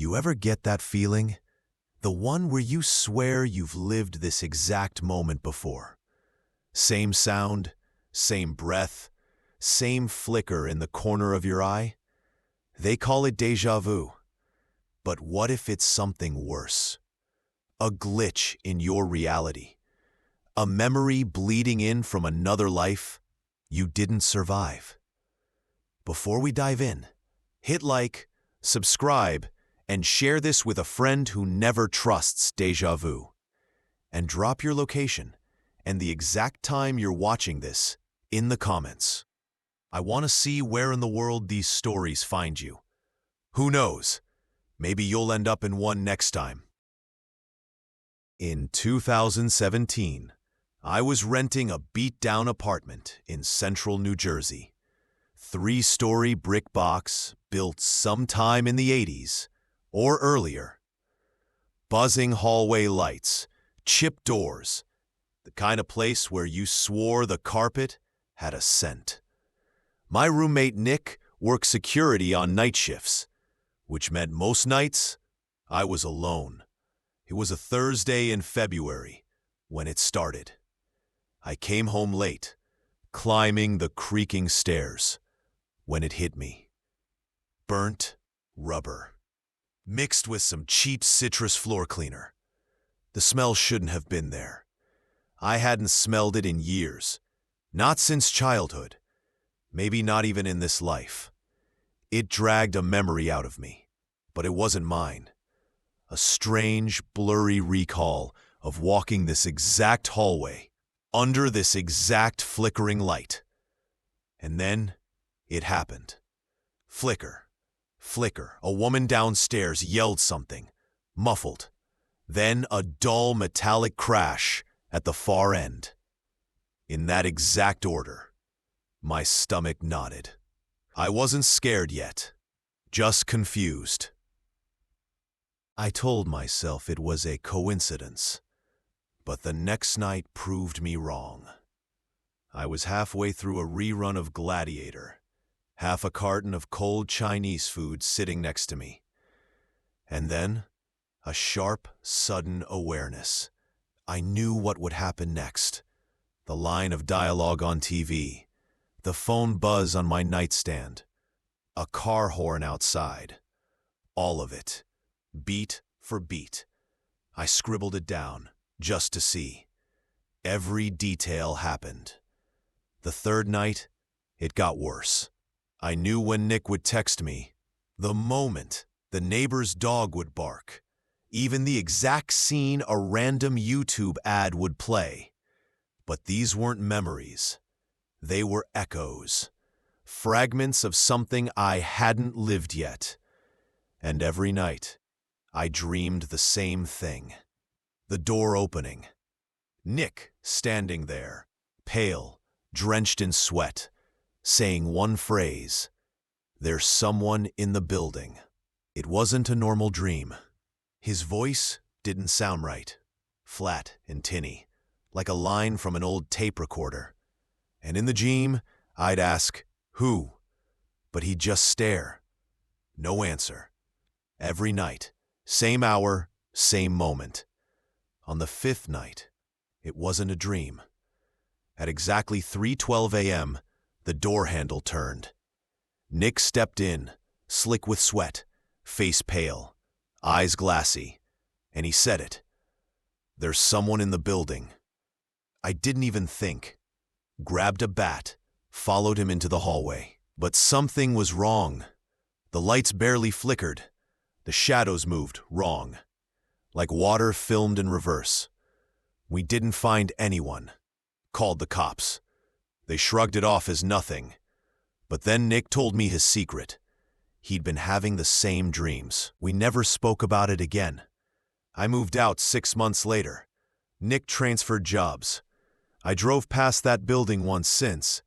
You ever get that feeling? The one where you swear you've lived this exact moment before. Same sound, same breath, same flicker in the corner of your eye? They call it deja vu. But what if it's something worse? A glitch in your reality. A memory bleeding in from another life you didn't survive. Before we dive in, hit like, subscribe, and share this with a friend who never trusts deja vu. And drop your location and the exact time you're watching this in the comments. I want to see where in the world these stories find you. Who knows? Maybe you'll end up in one next time. In 2017, I was renting a beat-down apartment in central New Jersey. 3-story brick box built sometime in the 80s or earlier. Buzzing hallway lights, chipped doors, the kind of place where you swore the carpet had a scent. My roommate Nick worked security on night shifts, which meant most nights I was alone. It was a Thursday in February when it started. I came home late, climbing the creaking stairs, when it hit me. Burnt rubber, mixed with some cheap citrus floor cleaner. The smell shouldn't have been there. I hadn't smelled it in years, not since childhood, maybe not even in this life. It dragged a memory out of me, but it wasn't mine. A strange, blurry recall of walking this exact hallway, under this exact flickering light. And then it happened. Flicker, flicker. A woman downstairs yelled something, muffled. Then a dull metallic crash at the far end. In that exact order, my stomach nodded. I wasn't scared yet, just confused. I told myself it was a coincidence, but the next night proved me wrong. I was halfway through a rerun of Gladiator, half a carton of cold Chinese food sitting next to me. And then, a sharp, sudden awareness. I knew what would happen next. The line of dialogue on TV, the phone buzz on my nightstand, a car horn outside. All of it, beat for beat. I scribbled it down, just to see. Every detail happened. The third night, it got worse. I knew when Nick would text me, the moment the neighbor's dog would bark, even the exact scene a random YouTube ad would play. But these weren't memories. They were echoes, fragments of something I hadn't lived yet. And every night, I dreamed the same thing. The door opening. Nick standing there, pale, drenched in sweat, saying one phrase, "There's someone in the building." It wasn't a normal dream. His voice didn't sound right, flat and tinny, like a line from an old tape recorder. And in the dream, I'd ask, "Who?" But he'd just stare. No answer. Every night, same hour, same moment. On the 5th night, it wasn't a dream. At exactly 3:12 a.m., the door handle turned. Nick stepped in, slick with sweat, face pale, eyes glassy, and he said it. "There's someone in the building." I didn't even think. Grabbed a bat, followed him into the hallway. But something was wrong. The lights barely flickered. The shadows moved wrong, like water filmed in reverse. We didn't find anyone. Called the cops. They shrugged it off as nothing. But then Nick told me his secret. He'd been having the same dreams. We never spoke about it again. I moved out 6 months later. Nick transferred jobs. I drove past that building once since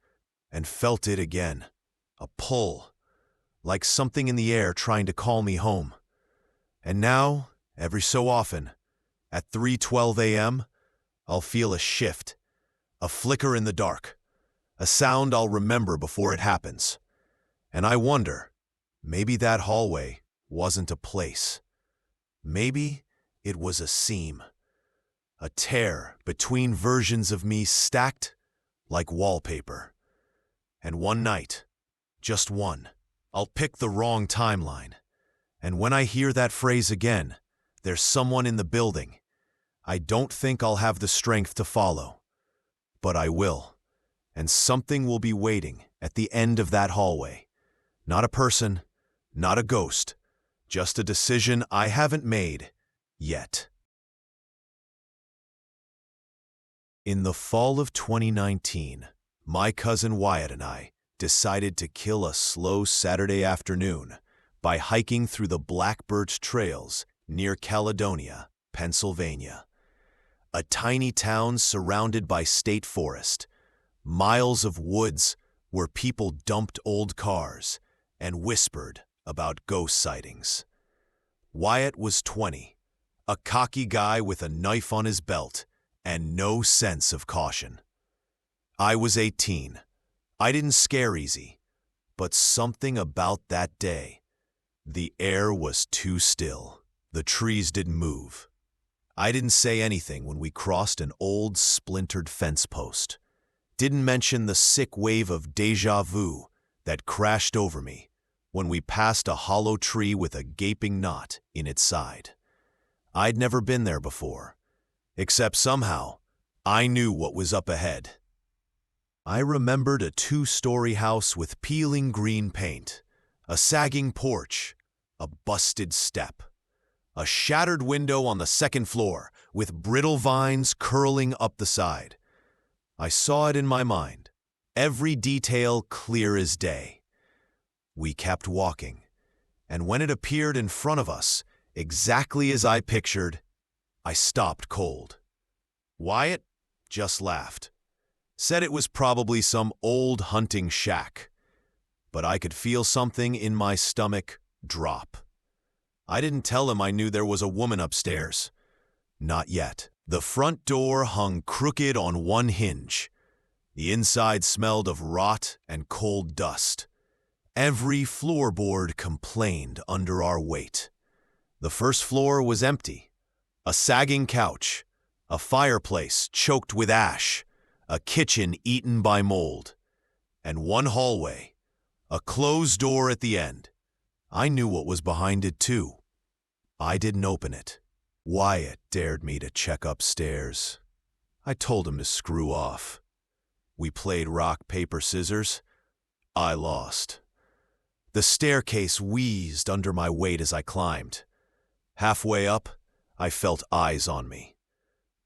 and felt it again. A pull, like something in the air trying to call me home. And now, every so often, at 3:12 a.m., I'll feel a shift, a flicker in the dark, a sound I'll remember before it happens. And I wonder, maybe that hallway wasn't a place. Maybe it was a seam, a tear between versions of me stacked like wallpaper. And one night, just one, I'll pick the wrong timeline. And when I hear that phrase again, there's someone in the building, I don't think I'll have the strength to follow. But I will. And something will be waiting at the end of that hallway. Not a person, not a ghost, just a decision I haven't made yet. In the fall of 2019, my cousin Wyatt and I decided to kill a slow Saturday afternoon by hiking through the Black Birch Trails near Caledonia, Pennsylvania. A tiny town surrounded by state forest, miles of woods where people dumped old cars and whispered about ghost sightings. Wyatt was 20, a cocky guy with a knife on his belt and no sense of caution. I was 18. I didn't scare easy, but something about that day. The air was too still. The trees didn't move. I didn't say anything when we crossed an old splintered fence post. Didn't mention the sick wave of deja vu that crashed over me when we passed a hollow tree with a gaping knot in its side. I'd never been there before, except somehow I knew what was up ahead. I remembered a 2-story house with peeling green paint, a sagging porch, a busted step, a shattered window on the second floor with brittle vines curling up the side. I saw it in my mind, every detail clear as day. We kept walking, and when it appeared in front of us, exactly as I pictured, I stopped cold. Wyatt just laughed, said it was probably some old hunting shack, but I could feel something in my stomach drop. I didn't tell him I knew there was a woman upstairs. Not yet. The front door hung crooked on one hinge. The inside smelled of rot and cold dust. Every floorboard complained under our weight. The first floor was empty. A sagging couch, a fireplace choked with ash, a kitchen eaten by mold, and one hallway, a closed door at the end. I knew what was behind it too. I didn't open it. Wyatt dared me to check upstairs. I told him to screw off. We played rock, paper, scissors. I lost. The staircase wheezed under my weight as I climbed. Halfway up, I felt eyes on me.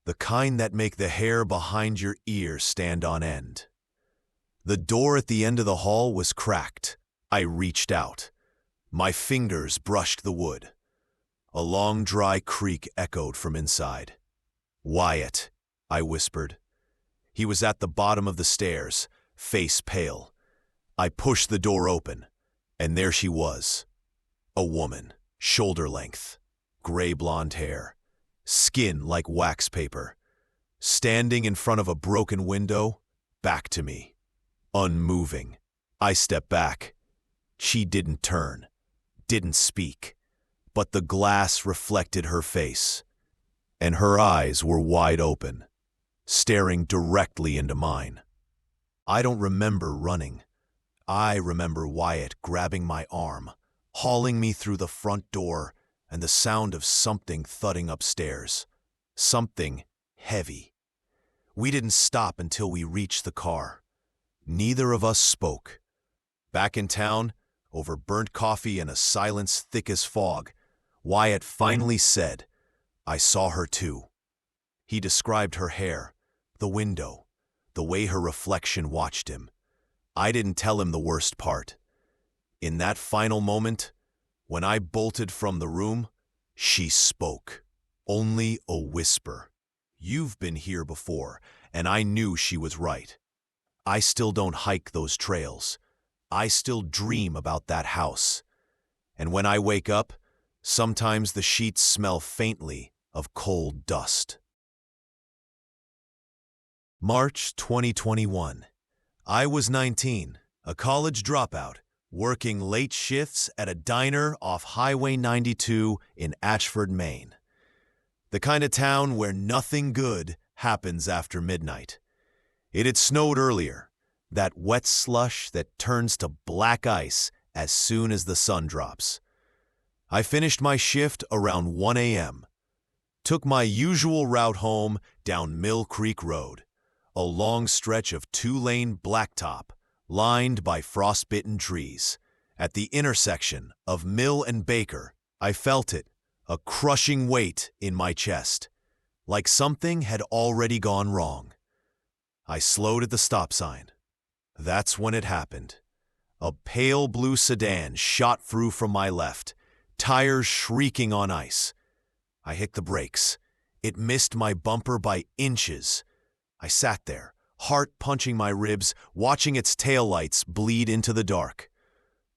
The kind that make the hair behind your ear stand on end. The door at the end of the hall was cracked. I reached out. My fingers brushed the wood. A long, dry creak echoed from inside. "Wyatt," I whispered. He was at the bottom of the stairs, face pale. I pushed the door open, and there she was. A woman, shoulder length, gray blonde hair, skin like wax paper, standing in front of a broken window, back to me, unmoving. I stepped back. She didn't turn, didn't speak, but the glass reflected her face, and her eyes were wide open, staring directly into mine. I don't remember running. I remember Wyatt grabbing my arm, hauling me through the front door, and the sound of something thudding upstairs. Something heavy. We didn't stop until we reached the car. Neither of us spoke. Back in town, over burnt coffee and a silence thick as fog, Wyatt finally said, "I saw her too." He described her hair, the window, the way her reflection watched him. I didn't tell him the worst part. In that final moment, when I bolted from the room, she spoke. Only a whisper. "You've been here before," and I knew she was right. I still don't hike those trails. I still dream about that house. And when I wake up, sometimes the sheets smell faintly of cold dust. March 2021. I was 19, a college dropout, working late shifts at a diner off Highway 92 in Ashford, Maine. The kind of town where nothing good happens after midnight. It had snowed earlier, that wet slush that turns to black ice as soon as the sun drops. I finished my shift around 1 a.m., took my usual route home down Mill Creek Road, a long stretch of two-lane blacktop lined by frostbitten trees. At the intersection of Mill and Baker, I felt it, a crushing weight in my chest, like something had already gone wrong. I slowed at the stop sign. That's when it happened. A pale blue sedan shot through from my left, tires shrieking on ice. I hit the brakes. It missed my bumper by inches. I sat there, heart punching my ribs, watching its taillights bleed into the dark.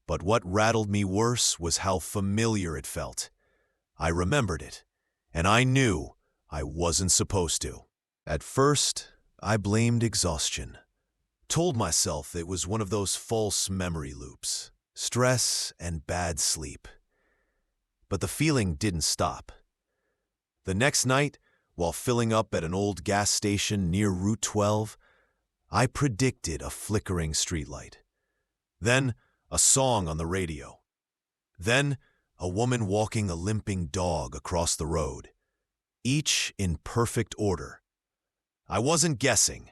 But what rattled me worse was how familiar it felt. I remembered it, and I knew I wasn't supposed to. At first, I blamed exhaustion. Told myself it was one of those false memory loops, stress and bad sleep. But the feeling didn't stop. The next night, while filling up at an old gas station near Route 12, I predicted a flickering streetlight. Then, a song on the radio. Then, a woman walking a limping dog across the road, each in perfect order. I wasn't guessing.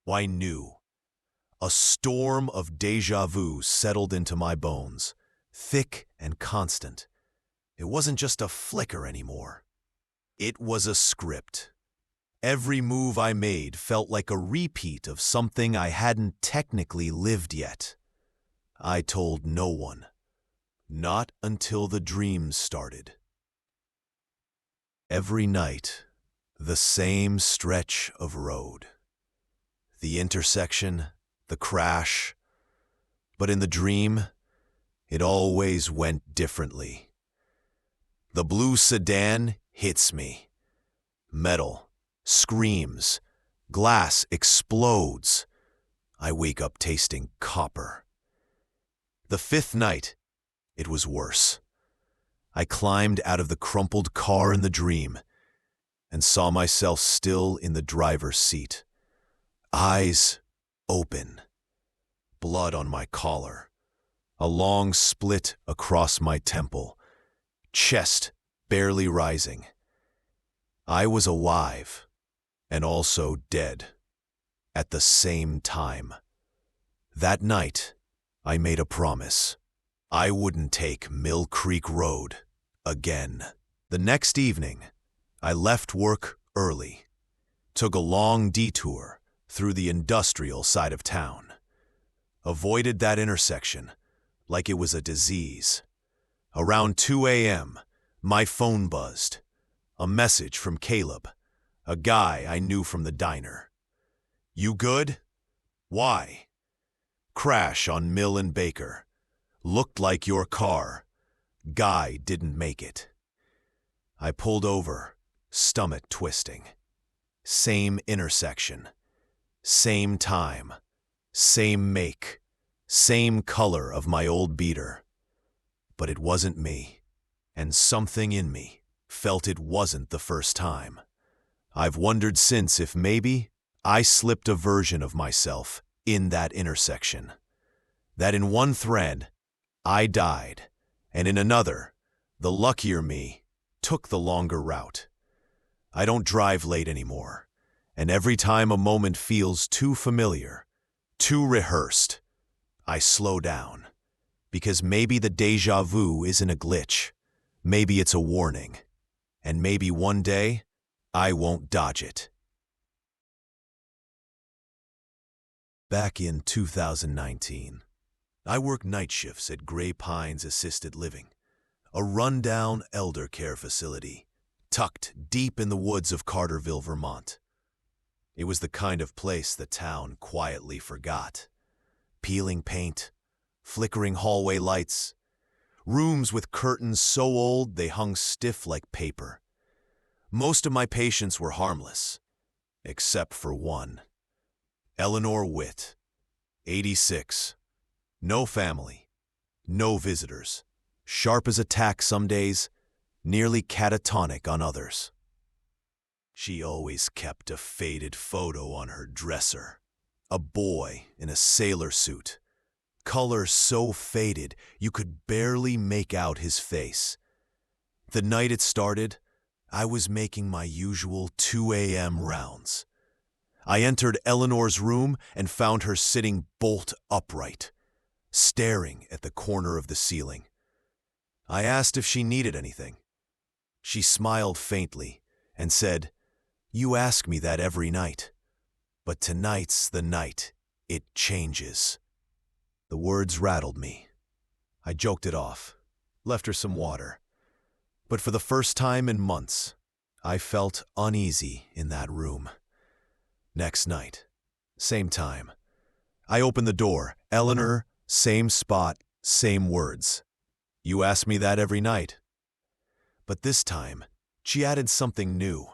I knew. A storm of deja vu settled into my bones, thick and constant. It wasn't just a flicker anymore. It was a script. Every move I made felt like a repeat of something I hadn't technically lived yet. I told no one. Not until the dreams started. Every night, the same stretch of road. The intersection, the crash. But in the dream, it always went differently. The blue sedan hits me. Metal screams. Glass explodes. I wake up tasting copper. The fifth night, it was worse. I climbed out of the crumpled car in the dream and saw myself still in the driver's seat. Eyes open. Blood on my collar. A long split across my temple. Chest barely rising. I was alive and also dead at the same time. That night, I made a promise. I wouldn't take Mill Creek Road again. The next evening, I left work early, took a long detour through the industrial side of town, avoided that intersection like it was a disease. Around 2 a.m., my phone buzzed. A message from Caleb, a guy I knew from the diner. "You good?" "Why?" "Crash on Mill and Baker. Looked like your car. Guy didn't make it." I pulled over, stomach twisting. Same intersection. Same time. Same make. Same color of my old beater. But it wasn't me, and something in me felt it wasn't the first time. I've wondered since if maybe I slipped a version of myself in that intersection. That in one thread, I died, and in another, the luckier me took the longer route. I don't drive late anymore, and every time a moment feels too familiar, too rehearsed, I slow down. Because maybe the deja vu isn't a glitch. Maybe it's a warning. And maybe one day, I won't dodge it. Back in 2019, I worked night shifts at Gray Pines Assisted Living, a rundown elder care facility tucked deep in the woods of Carterville, Vermont. It was the kind of place the town quietly forgot. Peeling paint, flickering hallway lights, rooms with curtains so old they hung stiff like paper. Most of my patients were harmless, except for one. Eleanor Witt, 86, no family, No visitors. Sharp as a tack some days, nearly catatonic on others. She always kept a faded photo on her dresser. A boy in a sailor suit. Color so faded you could barely make out his face. The night it started, I was making my usual 2 a.m. rounds. I entered Eleanor's room and found her sitting bolt upright, staring at the corner of the ceiling. I asked if she needed anything. She smiled faintly and said, "You ask me that every night, but tonight's the night it changes." The words rattled me. I joked it off, left her some water. But for the first time in months, I felt uneasy in that room. Next night, same time. I opened the door. Eleanor, same spot, same words. "You ask me that every night." But this time, she added something new.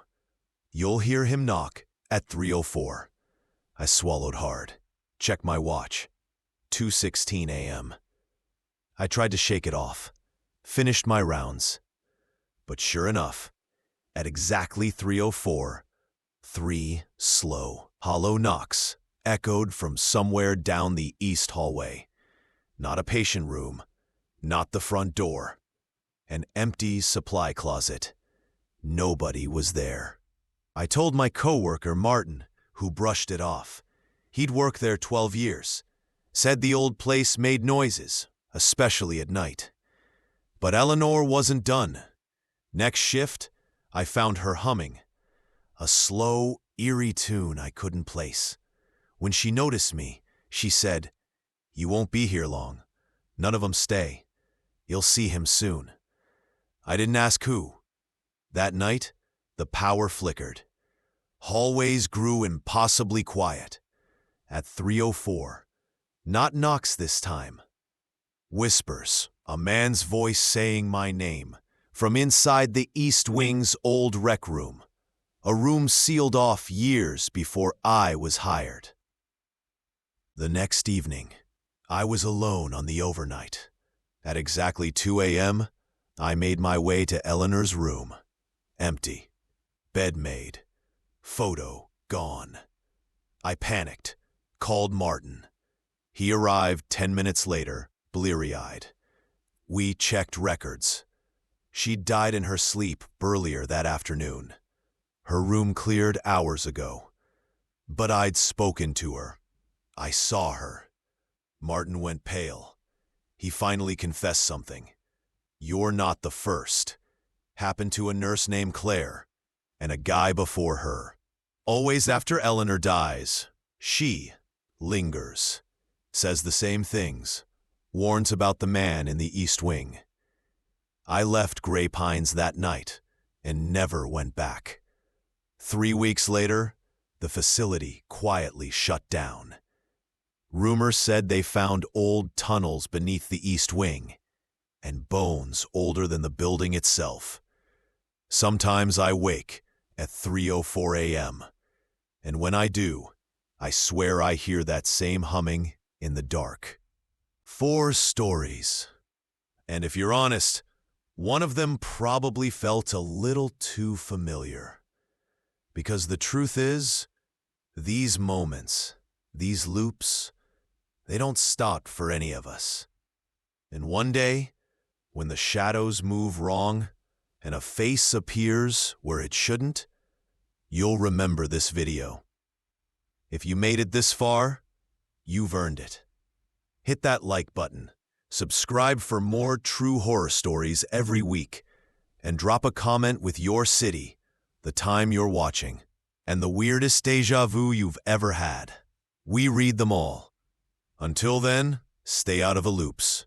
"You'll hear him knock at 3:04. I swallowed hard. Checked my watch. 2:16 a.m. I tried to shake it off. Finished my rounds. But sure enough, at exactly 3:04, 3 slow, hollow knocks echoed from somewhere down the east hallway. Not a patient room, not the front door. An empty supply closet. Nobody was there. I told my coworker, Martin, who brushed it off. He'd worked there 12 years. Said the old place made noises, especially at night. But Eleanor wasn't done. Next shift, I found her humming. A slow, eerie tune I couldn't place. When she noticed me, she said, "You won't be here long. None of 'em stay. You'll see him soon." I didn't ask who. That night, the power flickered. Hallways grew impossibly quiet. At 3:04, not knocks this time. Whispers, a man's voice saying my name, from inside the East Wing's old rec room, a room sealed off years before I was hired. The next evening, I was alone on the overnight. At exactly 2 a.m., I made my way to Eleanor's room. Empty. Bed made. Photo gone. I panicked. Called Martin. He arrived 10 minutes later, bleary-eyed. We checked records. She'd died in her sleep earlier that afternoon. Her room cleared hours ago. But I'd spoken to her. I saw her. Martin went pale. He finally confessed something. "You're not the first. Happened to a nurse named Claire, and a guy before her. Always after Eleanor dies, she lingers. Says the same things. Warns about the man in the East Wing." I left Grey Pines that night and never went back. 3 weeks later, the facility quietly shut down. Rumors said they found old tunnels beneath the East Wing and bones older than the building itself. Sometimes I wake at 3:04 a.m., and when I do, I swear I hear that same humming in the dark. 4 stories. And if you're honest, one of them probably felt a little too familiar. Because the truth is, these moments, these loops, they don't stop for any of us. And one day, when the shadows move wrong and a face appears where it shouldn't, you'll remember this video. If you made it this far, you've earned it. Hit that like button, subscribe for more true horror stories every week, and drop a comment with your city, the time you're watching, and the weirdest deja vu you've ever had. We read them all. Until then, stay out of the loops.